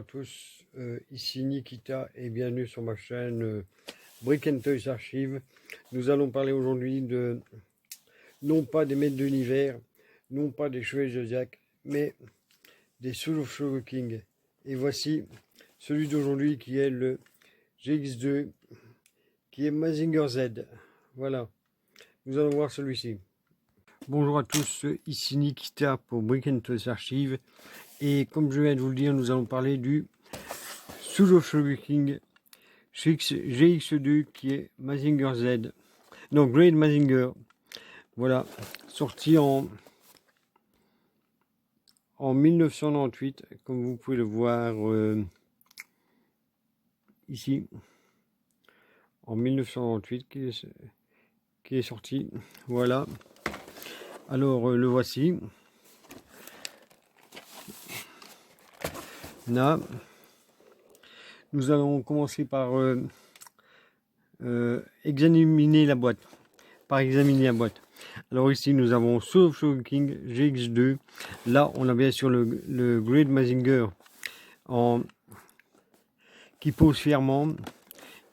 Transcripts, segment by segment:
à tous, ici Nikita et bienvenue sur ma chaîne Brick and Toys Archive. Nous allons parler aujourd'hui de, non pas des maîtres de l'univers, non pas des chevaliers Zodiac, mais des Soul of Sugar King. Et voici celui d'aujourd'hui qui est le GX2, qui est Mazinger Z. Voilà, nous allons voir celui-ci. Bonjour à tous, ici Nikita pour Brick and Toys Archive. Et comme je viens de vous le dire, nous allons parler du Soul of Sugar King GX2 qui est Mazinger Z. Non, Great Mazinger. Voilà, sorti en 1998, comme vous pouvez le voir ici. En 1998 qui est sorti. Voilà. Alors, le voici. Là, nous allons commencer par examiner la boîte. Alors ici, nous avons Soul of Sugar King GX2. Là, on a bien sûr le Great Mazinger qui pose fièrement.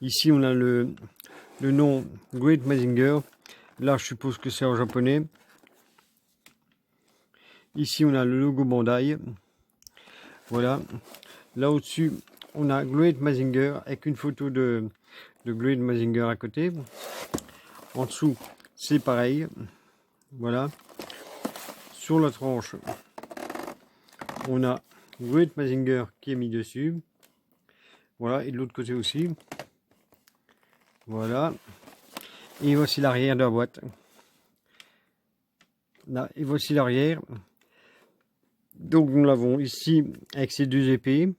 Ici, on a le nom Great Mazinger. Là, je suppose que c'est en japonais. Ici, on a le logo Bandai. Voilà. Là au-dessus, on a Great Mazinger avec une photo de Great Mazinger à côté. En dessous, c'est pareil. Voilà. Sur la tranche, on a Great Mazinger qui est mis dessus. Voilà. Et de l'autre côté aussi. Voilà. Et voici l'arrière de la boîte. Là, et voici l'arrière. Donc nous l'avons ici avec ses deux épées,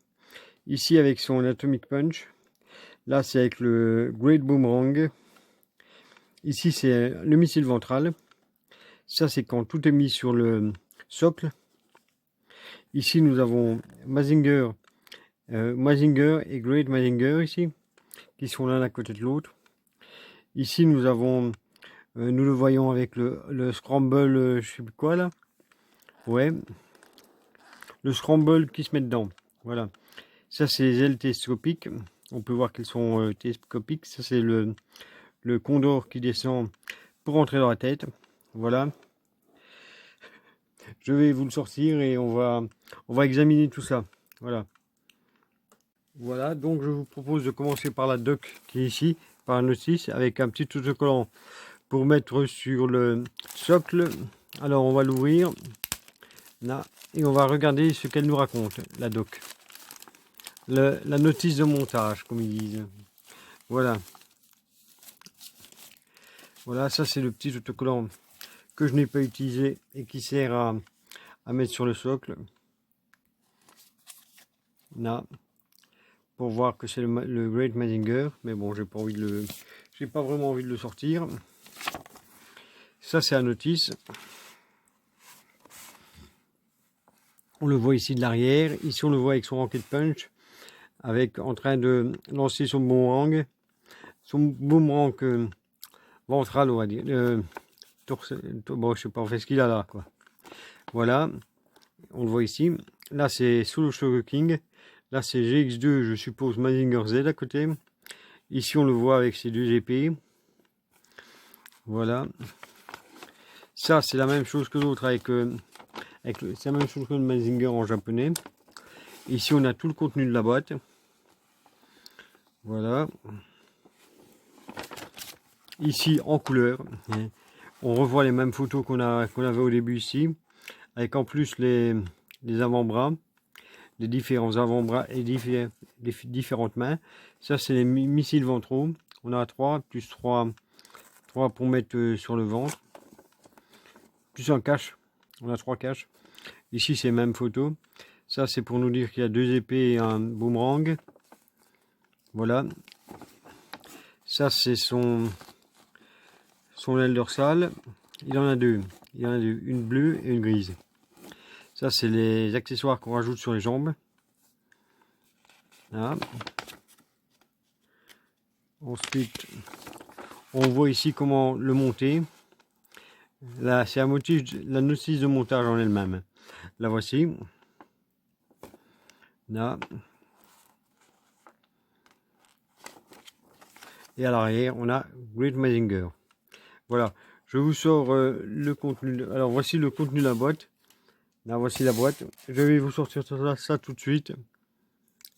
ici avec son Atomic Punch, là c'est avec le Great Boomerang, ici c'est le missile ventral, ça c'est quand tout est mis sur le socle. Ici nous avons Mazinger et Great Mazinger ici, qui sont l'un à côté de l'autre. Ici nous avons, nous le voyons avec le Scramble, je sais plus quoi là, ouais. Le scramble qui se met dedans. Voilà. Ça, c'est les ailes télescopiques. On peut voir qu'elles sont télescopiques. Ça, c'est le condor qui descend pour entrer dans la tête. Voilà. Je vais vous le sortir et on va examiner tout ça. Voilà. Voilà. Donc, je vous propose de commencer par la doc qui est ici, par la notice, avec un petit autocollant pour mettre sur le socle. Alors, on va l'ouvrir. Là. Et on va regarder ce qu'elle nous raconte, la doc. La notice de montage, comme ils disent. Voilà. Voilà, ça c'est le petit autocollant que je n'ai pas utilisé et qui sert à mettre sur le socle. Là. Pour voir que c'est le Great Mazinger. Mais bon, j'ai pas vraiment envie de le sortir. Ça c'est la notice. On le voit ici de l'arrière. Ici, on le voit avec son Rocket Punch, en train de lancer son boomerang ventral, on va dire. Bon, je sais pas, en fait ce qu'il a là, quoi. Voilà, on le voit ici. Là, c'est Soul of Sugar King. Là, c'est GX2, je suppose, Mazinger Z à côté. Ici, on le voit avec ses deux épées. Voilà. Ça, c'est la même chose que l'autre c'est la même chose que le Mazinger en japonais. Ici, on a tout le contenu de la boîte. Voilà. Ici, en couleur. On revoit les mêmes photos qu'on avait au début ici. Avec en plus les avant-bras. Les différents avant-bras et différentes mains. Ça, c'est les missiles ventraux. On a 3, plus 3 pour mettre sur le ventre. Plus un cache. On a 3 caches. Ici, c'est les mêmes photos. Ça, c'est pour nous dire qu'il y a 2 épées et un boomerang. Voilà. Ça, c'est son aile dorsale. Il en a deux. Il y en a deux. Une bleue et une grise. Ça, c'est les accessoires qu'on rajoute sur les jambes. Là. Ensuite, on voit ici comment le monter. Là, c'est la notice de montage en elle-même. La voici. Là. Et à l'arrière, on a Great Mazinger. Voilà, je vous sors le contenu. Alors voici le contenu de la boîte. Là, voici la boîte. Je vais vous sortir ça tout de suite.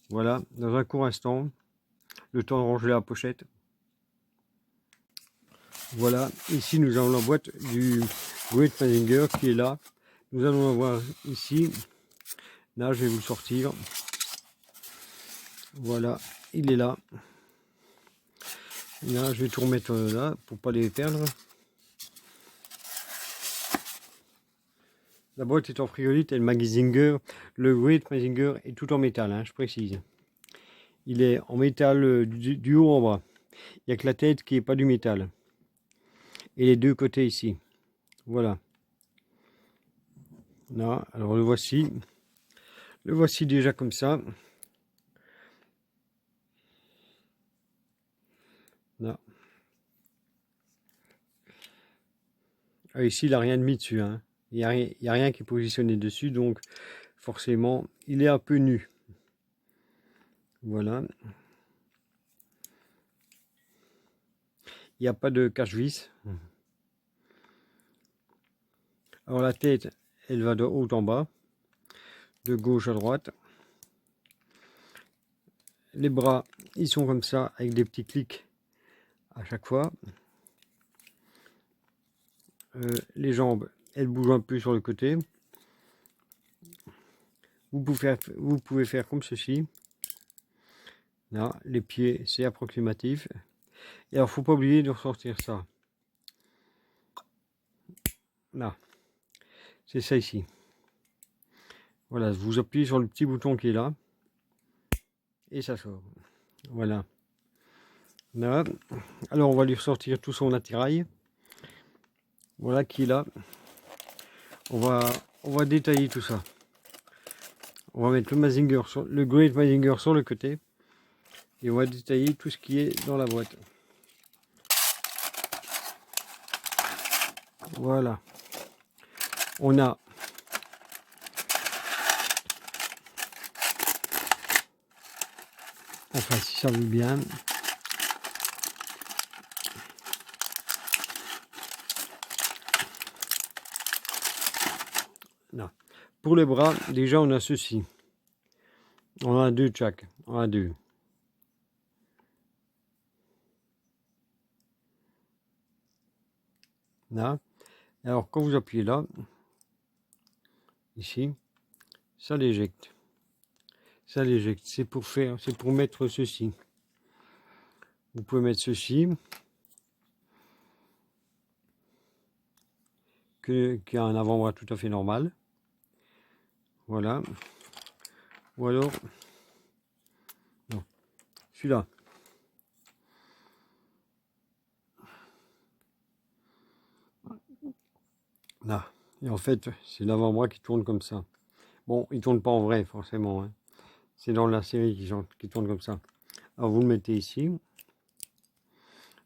Voilà, dans un court instant. Le temps de ranger la pochette. Voilà, ici nous avons la boîte du Great Mazinger qui est là. Nous allons la voir ici. Là, je vais vous le sortir. Voilà, il est là. Là, je vais tout remettre là pour pas les perdre. La boîte est en frigolite et le Mazinger, le Great Mazinger est tout en métal, hein, je précise. Il est en métal du haut en bas. Il n'y a que la tête qui n'est pas du métal. Et les deux côtés ici. Voilà. Là, alors le voici. Le voici déjà comme ça. Là. Ah, ici, il n'a rien de mis dessus. Hein. Il n'y a rien qui est positionné dessus. Donc, forcément, il est un peu nu. Voilà. Il n'y a pas de cache-vis. Alors, la tête, elle va de haut en bas. De gauche à droite. Les bras, ils sont comme ça, avec des petits clics à chaque fois. Les jambes, elles bougent un peu sur le côté. Vous pouvez faire comme ceci. Là, les pieds, c'est approximatif. Et alors, faut pas oublier de ressortir ça. Là, c'est ça ici. Voilà, vous appuyez sur le petit bouton qui est là. Et ça sort. Voilà. Là. Alors, on va lui ressortir tout son attirail. Voilà qui est là. On va détailler tout ça. On va mettre le Mazinger, le Great Mazinger sur le côté. Et on va détailler tout ce qui est dans la boîte. Voilà. On a enfin si ça veut bien. Là. Pour les bras, déjà on a ceci. On a deux de chaque. On a deux. Là. Alors quand vous appuyez là, ici, ça l'éjecte. Ça l'éjecte. C'est pour mettre ceci. Vous pouvez mettre ceci. Qui a un avant-bras tout à fait normal. Voilà. Ou alors, non, celui-là. Là. Et en fait, c'est l'avant-bras qui tourne comme ça. Bon, il tourne pas en vrai, forcément. Hein. C'est dans la série qui tourne comme ça. Alors, vous le mettez ici.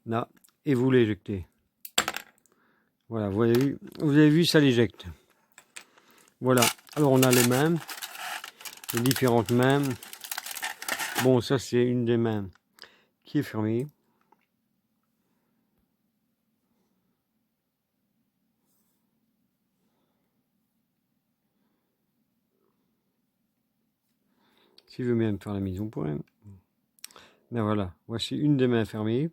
Là. Et vous l'éjectez. Voilà, vous avez vu, ça l'éjecte. Voilà. Alors, on a les mains. Les différentes mains. Bon, ça, c'est une des mains qui est fermée. Si je veux bien me faire la mise au point. Ben voilà, voici une des mains fermées.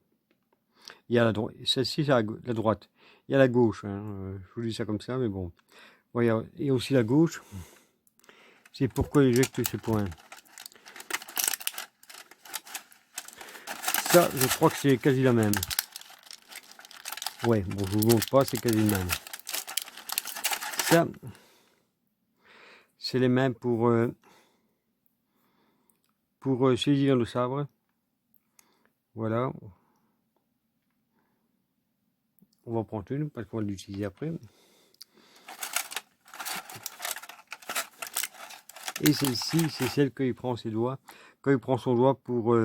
Il y a la droite, celle-ci c'est la droite. Il y a la gauche, hein. Je vous dis ça comme ça, mais bon. Voyez, et aussi la gauche. C'est pourquoi éjecter ce point. Ça, je crois que c'est quasi la même. Ouais, bon, je vous montre pas, c'est quasi la même. Ça, c'est les mains pour saisir le sabre. Voilà. On va prendre une parce qu'on va l'utiliser après. Et celle-ci, c'est celle qu'il prend ses doigts. Quand il prend son doigt pour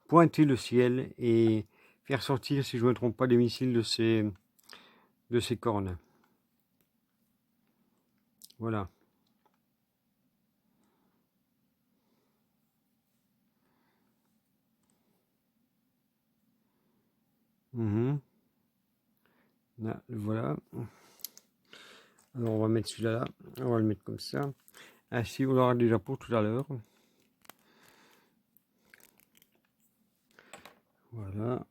pointer le ciel et faire sortir, si je ne me trompe pas, les missiles de ses cornes. Voilà. Là, voilà. Alors on va mettre celui-là là. On va le mettre comme ça. Ainsi on l'aura déjà pour tout à l'heure. Voilà.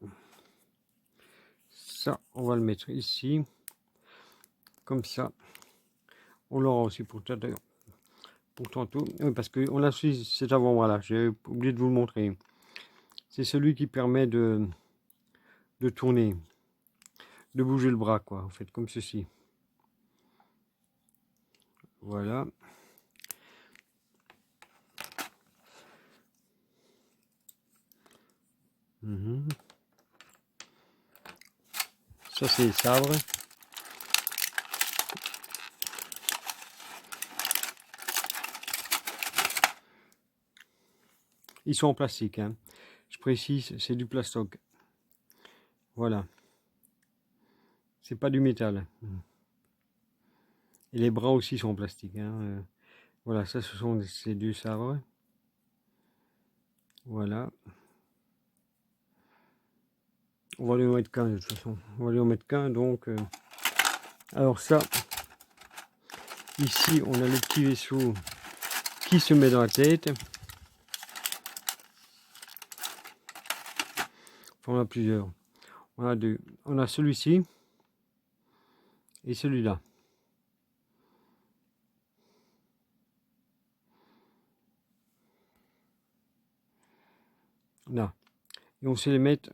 Ça, on va le mettre ici. Comme ça. On l'aura aussi pour tout à l'heure. Pour tantôt. Parce qu'on a aussi cet avant-bras là. J'ai oublié de vous le montrer. C'est celui qui permet de tourner. De bouger le bras, quoi. En fait, comme ceci. Voilà. Ça, c'est les sabres. Ils sont en plastique, hein. Je précise, c'est du plastoc. Voilà. C'est pas du métal. Et les bras aussi sont en plastique, hein. Voilà, ça, c'est du sabre. Voilà. On va lui en mettre qu'un de toute façon. On va lui en mettre qu'un, donc... Alors ça, ici, on a le petit vaisseau qui se met dans la tête. Enfin, on a plusieurs. On a deux. On a celui-ci et celui-là. Là. Et on sait les mettre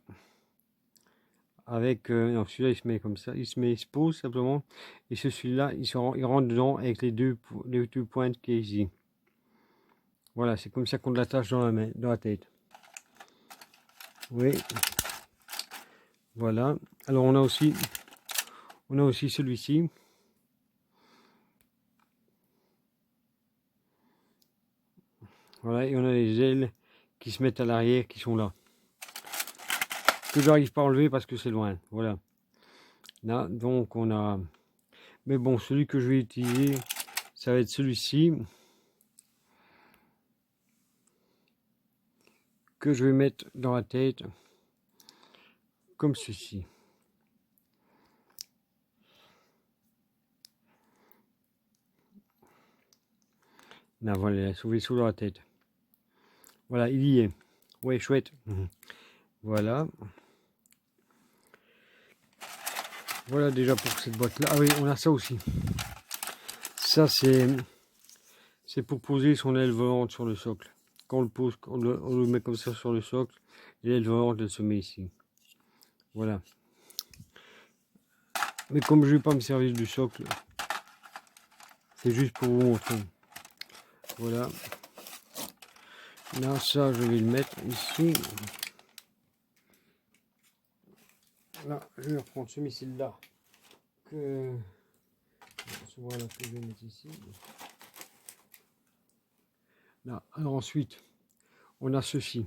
avec... non, celui-là, il se met comme ça. Il se pose simplement. Et celui-là, il rentre dedans avec les deux pointes qui est ici. Voilà, c'est comme ça qu'on l'attache dans la main, dans la tête. Oui. Voilà. Alors on a aussi celui-ci. Voilà, et on a les ailes qui se mettent à l'arrière, qui sont là. Que j'arrive pas à enlever parce que c'est loin. Voilà. Là, donc on a... Mais bon, celui que je vais utiliser, ça va être celui-ci. Que je vais mettre dans la tête. Comme ceci. Là, voilà, sauvé sous la tête. Voilà, il y est. Ouais, chouette. Voilà. Voilà déjà pour cette boîte-là. Ah oui, on a ça aussi. Ça, c'est pour poser son aile volante sur le socle. Quand on le pose, on le met comme ça sur le socle, l'aile volante, elle se met ici. Voilà. Mais comme je ne vais pas me servir du socle, c'est juste pour vous montrer. Voilà. Là, ça, je vais le mettre ici. Là, je vais reprendre ce missile-là. Voilà, que je vais mettre ici. Là, alors ensuite, on a ceci.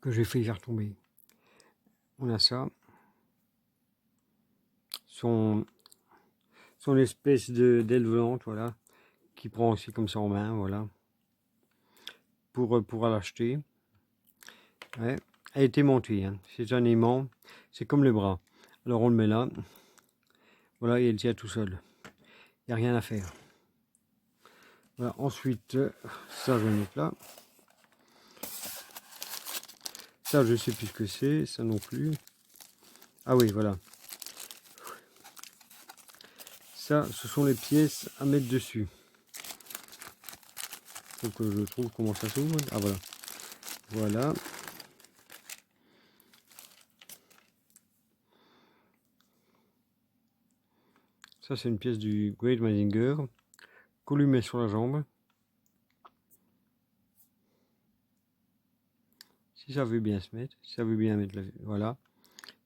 Que j'ai fait faire tomber. On a ça. Son espèce d'aile volante, voilà. Qui prend aussi comme ça en main, voilà. Pour l'acheter. Ouais. Elle a été montée, hein. C'est un aimant. C'est comme le bras. Alors on le met là. Voilà, et elle tient tout seul. Il n'y a rien à faire. Voilà, ensuite, ça je vais mettre là. Ça je sais plus ce que c'est, ça non plus. Ah oui, voilà. Ça, ce sont les pièces à mettre dessus. Faut que je trouve comment ça s'ouvre. Ah voilà. Voilà. Ça c'est une pièce du Great Mazinger. Qu'on lui met sur la jambe. Si ça veut bien se mettre. Si ça veut bien mettre la... Voilà.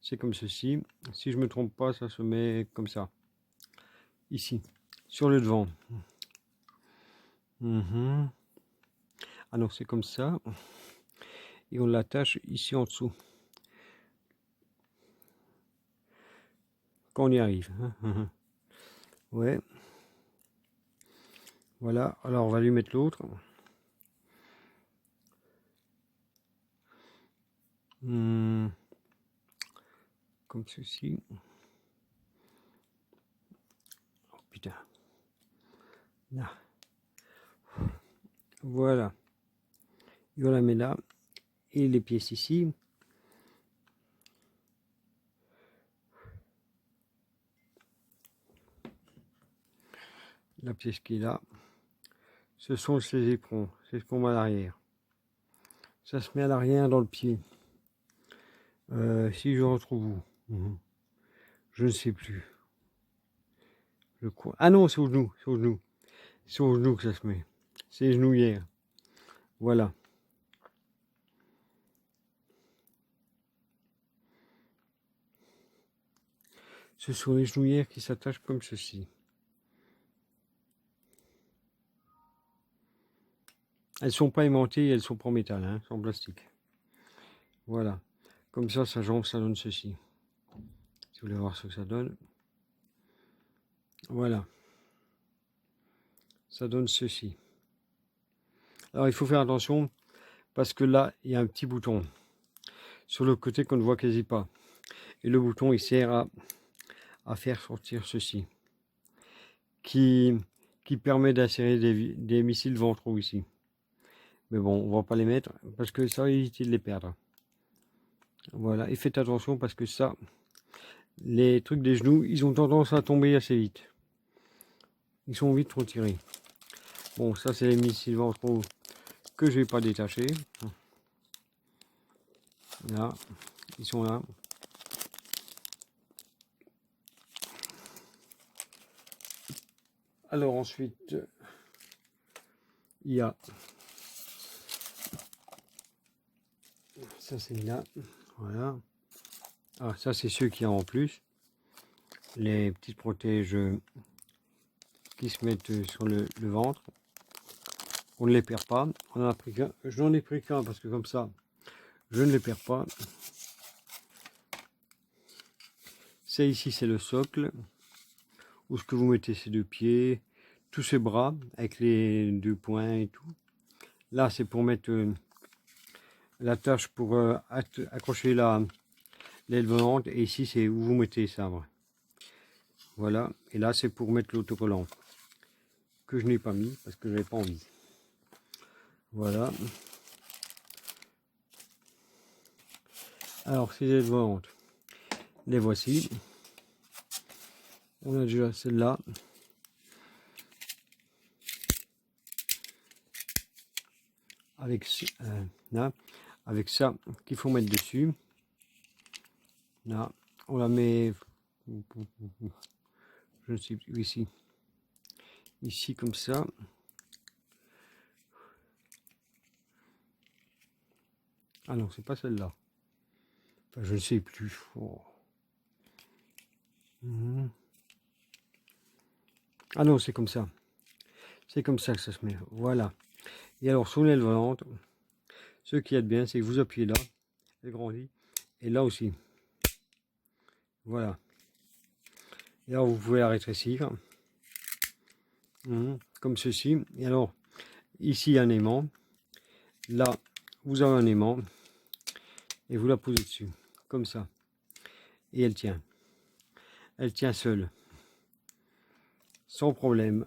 C'est comme ceci. Si je me trompe pas, ça se met comme ça. Ici. Sur le devant. Ah non, c'est comme ça. Et on l'attache ici en dessous. Quand on y arrive. Ouais. Voilà. Alors on va lui mettre l'autre. Comme ceci. Oh putain. Là. Voilà. Et on la met là. Et les pièces ici. La pièce qui est là. Ce sont ces éperons. C'est ce qu'on met à l'arrière. Ça se met à l'arrière dans le pied. Si je retrouve où, je ne sais plus. Ah non, c'est au genou. C'est au genou. C'est au genou que ça se met. C'est les genouillères. Voilà. Ce sont les genouillères qui s'attachent comme ceci. Elles sont pas aimantées, elles sont pas en métal, hein, sont en plastique. Voilà. Comme ça jambe, ça donne ceci. Si vous voulez voir ce que ça donne. Voilà. Ça donne ceci. Alors il faut faire attention parce que là, il y a un petit bouton sur le côté qu'on ne voit quasi pas. Et le bouton, il sert à faire sortir ceci. Qui permet d'insérer des missiles ventraux ici. Mais bon, on va pas les mettre parce que ça va éviter de les perdre. Voilà, et faites attention parce que ça, les trucs des genoux, ils ont tendance à tomber assez vite. Ils sont vite retirés. Bon, ça c'est les missiles ventraux que je vais pas détacher. Là, ils sont là. Alors ensuite, il y a ça, c'est là. Voilà. Ah, ça c'est ceux qui ont en plus. Les petites protèges qui se mettent sur le ventre. On ne les perd pas. On en a pris qu'un. J'en ai pris qu'un parce que comme ça, je ne les perds pas. C'est ici, c'est le socle. Où ce que vous mettez ces deux pieds, tous ces bras avec les deux poings et tout. Là, c'est pour mettre l'attache pour accrocher l'aile volante. Et ici, c'est où vous mettez ça. Voilà. Et là, c'est pour mettre l'autocollant que je n'ai pas mis parce que je n'avais pas envie. Voilà. Alors, ces ailes volantes, les voici. On a déjà celle-là. Avec, là, avec ça qu'il faut mettre dessus. Là, on la met, je ne sais plus, ici. Ici, comme ça. Ah non, c'est pas celle-là. Enfin, je ne sais plus. Oh. Ah non, c'est comme ça. C'est comme ça que ça se met. Voilà. Et alors, sur l'aile volante, ce qui est bien, c'est que vous appuyez là, elle grandit, et là aussi. Voilà. Et alors, vous pouvez la rétrécir. Comme ceci. Et alors, ici, un aimant. Là, vous avez un aimant. Et vous la posez dessus. Comme ça. Et elle tient. Elle tient seule. Sans problème.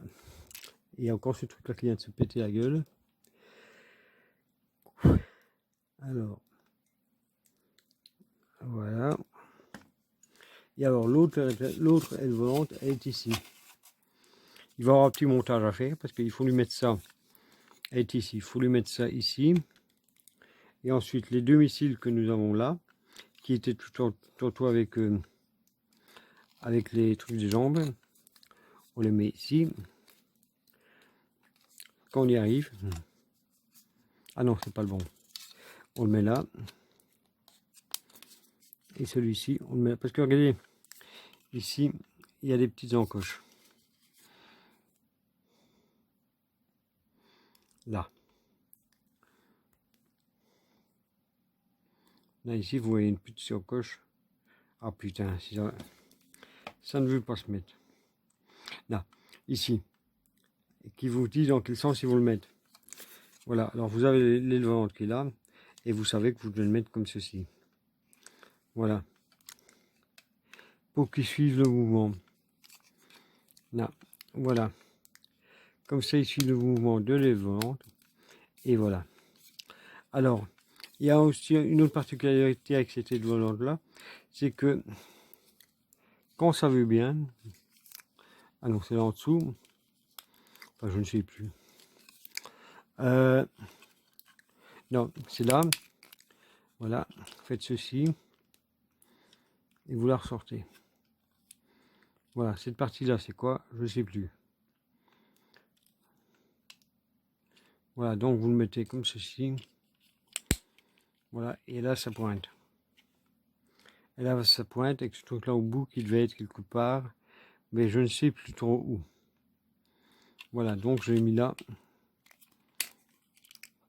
Et encore ce truc là qui vient de se péter la gueule. Alors. Voilà. Et alors l'autre aile volante, elle est ici. Il va y avoir un petit montage à faire parce qu'il faut lui mettre ça. Elle est ici. Il faut lui mettre ça ici. Et ensuite les deux missiles que nous avons là, qui étaient tout avec avec les trucs des jambes, on les met ici. Quand on y arrive, ah non, c'est pas le bon. On le met là. Et celui-ci, on le met là. Parce que regardez, ici, il y a des petites encoches. Là. Là, ici, vous voyez une petite encoche. Ah putain, ça ne veut pas se mettre. Là, ici. Qui vous dit dans quel sens ils vont le mettre. Voilà, alors vous avez l'aile volante qui est là. Et vous savez que vous devez le mettre comme ceci. Voilà. Pour qu'il suive le mouvement. Là, voilà. Comme ça, il suit le mouvement de l'éléphant. Et voilà. Alors, il y a aussi une autre particularité avec cette aide volante là, c'est que quand ça veut bien, ah non, c'est là en dessous, enfin je ne sais plus. Non, c'est là. Voilà, faites ceci et vous la ressortez. Voilà, cette partie-là, c'est quoi? Je ne sais plus. Voilà, donc vous le mettez comme ceci. Voilà, et là, ça pointe. Et là, ça pointe avec ce truc-là au bout qui devait être quelque part, mais je ne sais plus trop où. Voilà, donc je l'ai mis là,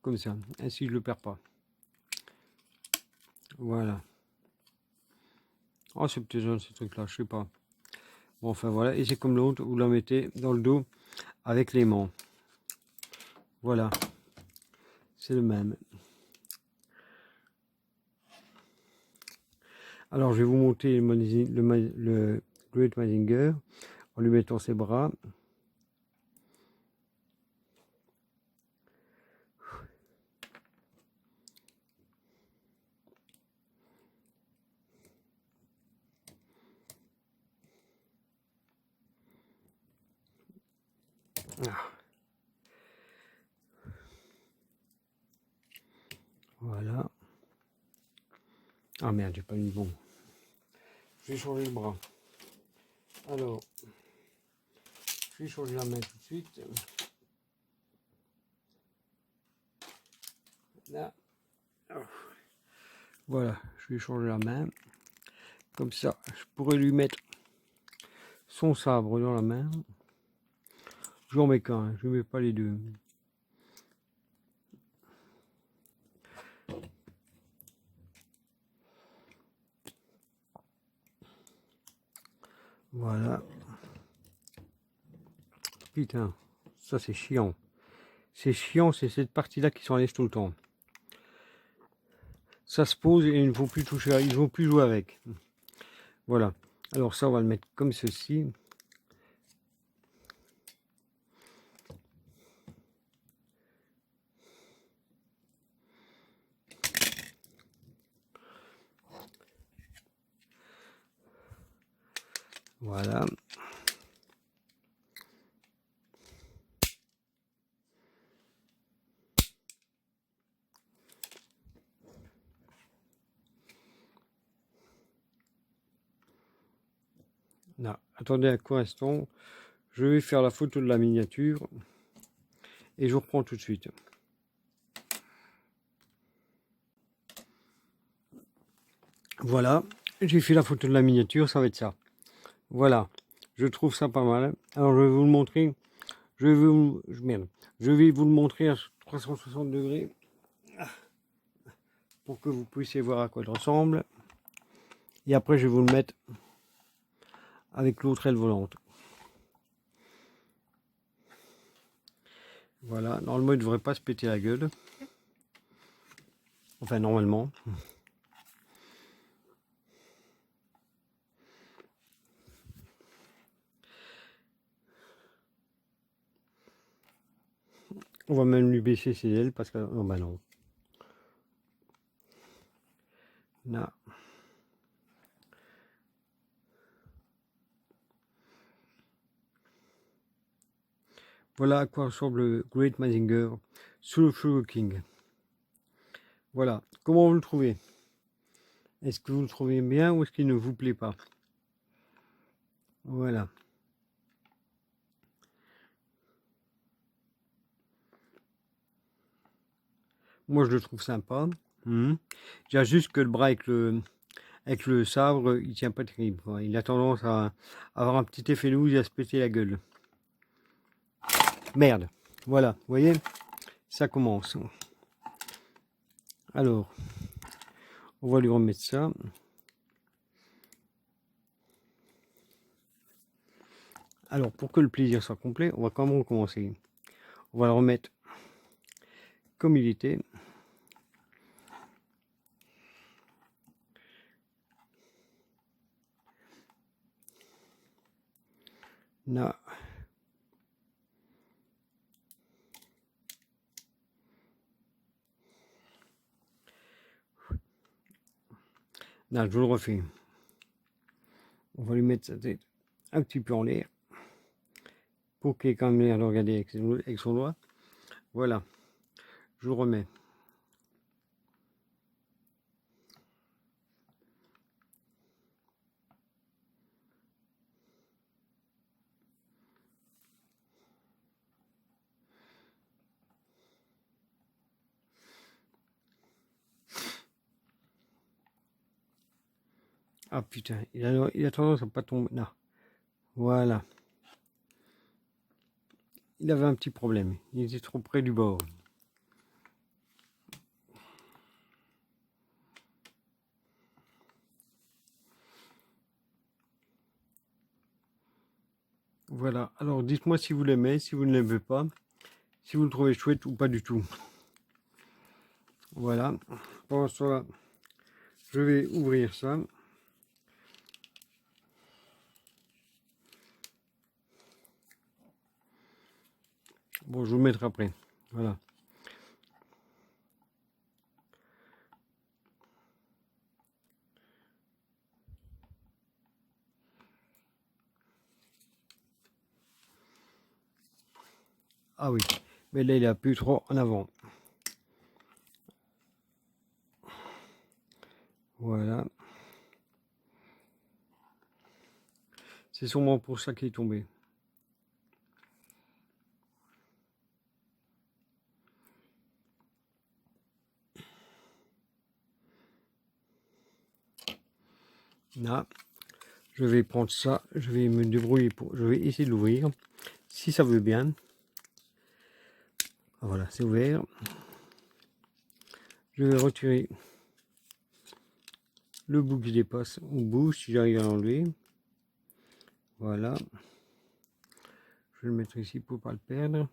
comme ça. Ainsi, je ne le perds pas. Voilà. Oh, c'est peut-être jaune, ce truc-là, je sais pas. Bon, enfin, voilà. Et c'est comme l'autre, vous la mettez dans le dos avec l'aimant. Voilà. C'est le même. Alors, je vais vous monter le Great Mazinger en lui mettant ses bras. Voilà. Ah merde, j'ai pas mis bon. Je vais changer le bras. Alors, je vais changer la main tout de suite. Là. Voilà, je vais changer la main. Comme ça, je pourrais lui mettre son sabre dans la main. Je en mets qu'un, je ne mets pas les deux. Voilà. Putain, ça c'est chiant. C'est chiant, c'est cette partie-là qui s'enlève tout le temps. Ça se pose et il ne faut plus toucher, ils ne vont plus jouer avec. Voilà. Alors ça, on va le mettre comme ceci. Voilà. Là, attendez un coup instant. Je vais faire la photo de la miniature et je reprends tout de suite. Voilà, j'ai fait la photo de la miniature, ça va être ça. Voilà, je trouve ça pas mal. Alors je vais vous le montrer. Merde, je vais vous le montrer à 360 degrés pour que vous puissiez voir à quoi il ressemble. Et après, je vais vous le mettre avec l'autre aile volante. Voilà, normalement, il ne devrait pas se péter la gueule. Enfin, normalement. On va même lui baisser ses ailes parce que... Oh bah non. Là. Voilà à quoi ressemble le Great Mazinger sous le Sugar King. Voilà. Comment vous le trouvez? Est-ce que vous le trouvez bien ou est-ce qu'il ne vous plaît pas? Voilà. Moi, je le trouve sympa. Il y a juste que le bras avec le sabre, il tient pas terrible, quoi. Il a tendance à avoir un petit effet loose et à se péter la gueule. Merde. Voilà, vous voyez, ça commence. Alors, on va lui remettre ça. Alors, pour que le plaisir soit complet, on va quand même recommencer. On va le remettre comme il était. Là. Là, je vous le refais. On va lui mettre sa tête un petit peu en l'air pour qu'il ait quand même l'air de regarder avec son doigt. Voilà, je le remets. Ah putain, il a tendance à pas tomber là. Voilà. Il avait un petit problème. Il était trop près du bord. Voilà. Alors dites-moi si vous l'aimez, si vous ne l'aimez pas, si vous le trouvez chouette ou pas du tout. Voilà. Pour ça, je vais ouvrir ça. Bon, je vous le mettrai après. Voilà. Ah oui, mais là il a plus trop en avant. Voilà. C'est sûrement pour ça qu'il est tombé. Là, je vais prendre ça, je vais me débrouiller pour, je vais essayer de l'ouvrir, si ça veut bien. Voilà, c'est ouvert. Je vais retirer le bout qui dépasse au bout, si j'arrive à l'enlever. Voilà. Je vais le mettre ici pour pas le perdre.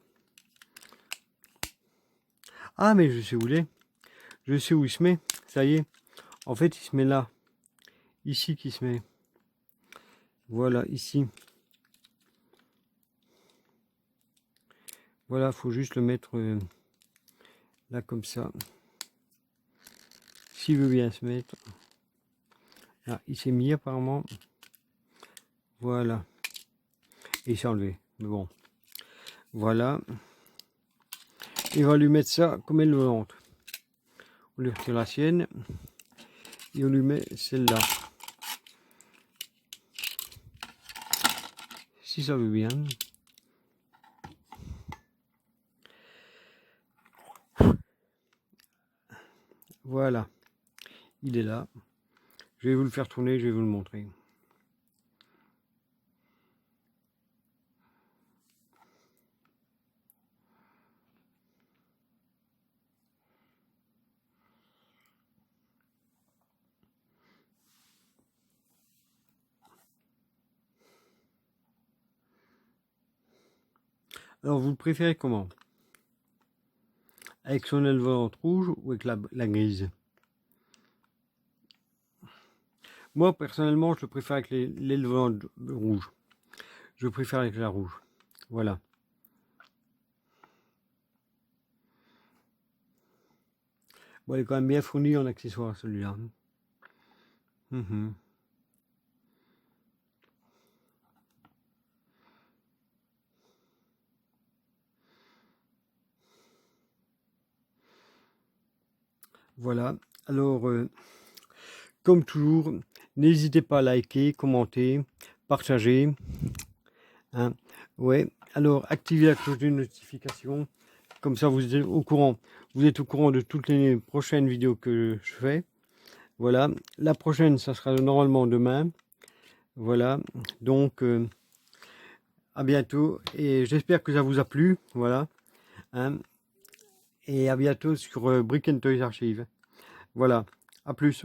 Ah, mais je sais où il est. Je sais où il se met. Ça y est. En fait, il se met là. Ici qui se met. Voilà, ici. Voilà, faut juste le mettre là comme ça. S'il veut bien se mettre. Là, il s'est mis apparemment. Voilà. Et il s'est enlevé. Mais bon. Voilà. Il va lui mettre ça comme elle le montre. On lui retire la sienne. Et on lui met celle-là. Si ça veut bien. Voilà. Il est là. Je vais vous le faire tourner, je vais vous le montrer. Alors, vous le préférez comment? Avec son aile volante rouge ou avec la grise? Moi, personnellement, je le préfère avec l'aile volante rouge. Je préfère avec la rouge. Voilà. Bon, il est quand même bien fourni en accessoires, celui-là. Voilà. Alors, comme toujours, n'hésitez pas à liker, commenter, partager. Hein. Ouais. Alors, activez la cloche de notification. Comme ça, vous êtes au courant. Vous êtes au courant de toutes les prochaines vidéos que je fais. Voilà. La prochaine, ça sera normalement demain. Voilà. Donc, à bientôt. Et j'espère que ça vous a plu. Voilà. Hein. Et à bientôt sur Brick and Toys Archive. Voilà. À plus.